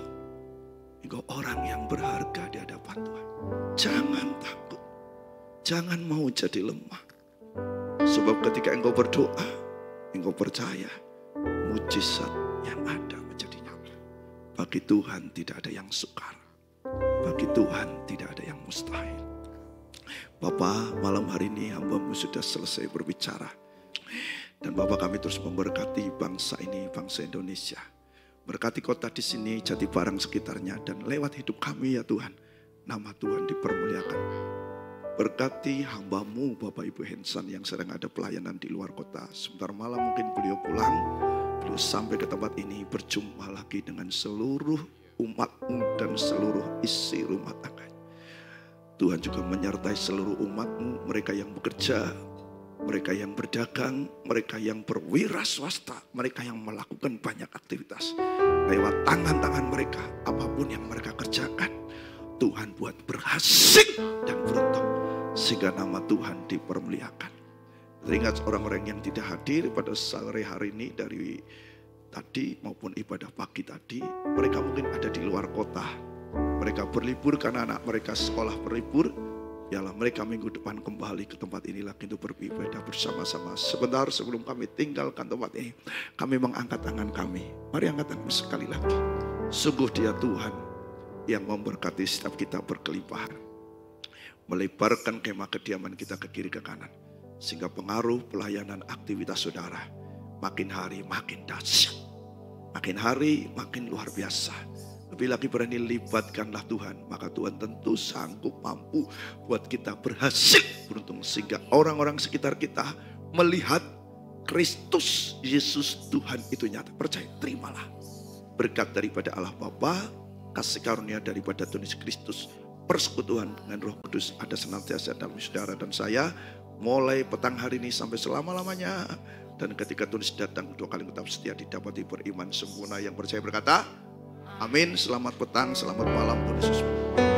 Engkau orang yang berharga di hadapan Tuhan. Jangan takut. Jangan mau jadi lemah. Sebab ketika engkau berdoa, engkau percaya mujizat yang ada menjadi nyata. Bagi Tuhan tidak ada yang sukar. Bagi Tuhan tidak ada yang mustahil. Bapa, malam hari ini hamba-Mu sudah selesai berbicara. Dan Bapak, kami terus memberkati bangsa ini, bangsa Indonesia. Berkati kota di sini, Jatibarang sekitarnya, dan lewat hidup kami ya Tuhan, nama Tuhan dipermuliakan. Berkati hamba-Mu Bapak Ibu Hensan yang sedang ada pelayanan di luar kota. Sebentar malam mungkin beliau pulang, beliau sampai ke tempat ini berjumpa lagi dengan seluruh umat-Mu dan seluruh isi rumah tangga. Tuhan juga menyertai seluruh umat-Mu, mereka yang bekerja, mereka yang berdagang, mereka yang berwira swasta, mereka yang melakukan banyak aktivitas. Lewat tangan-tangan mereka, apapun yang mereka kerjakan, Tuhan buat berhasil dan beruntung. Sehingga nama Tuhan dipermuliakan. Teringat orang-orang yang tidak hadir pada sore hari ini dari tadi maupun ibadah pagi tadi, mereka mungkin ada di luar kota. Mereka berlibur karena anak mereka sekolah berlibur. Biarlah mereka minggu depan kembali ke tempat ini lagi untuk beribadah bersama-sama. Sebentar sebelum kami tinggalkan tempat ini, kami mengangkat tangan kami. Mari angkat tangan sekali lagi. Sungguh Dia Tuhan yang memberkati setiap kita berkelimpahan. Melebarkan kemah kediaman kita ke kiri ke kanan. Sehingga pengaruh pelayanan aktivitas saudara makin hari makin dahsyat. Makin hari makin luar biasa. Lebih lagi berani libatkanlah Tuhan. Maka Tuhan tentu sanggup mampu buat kita berhasil beruntung. Sehingga orang-orang sekitar kita melihat Kristus Yesus Tuhan itu nyata. Percaya, terimalah. berkat daripada Allah Bapa, kasih karunia daripada Tuhan Yesus Kristus, persekutuan dengan Roh Kudus ada senantiasa dalam saudara dan saya mulai petang hari ini sampai selama-lamanya. Dan ketika Tuhan Yesus datang kedua kali tetap setia didapati beriman sempurna yang percaya berkata, amin. Selamat petang, selamat malam, Tuhan Yesus.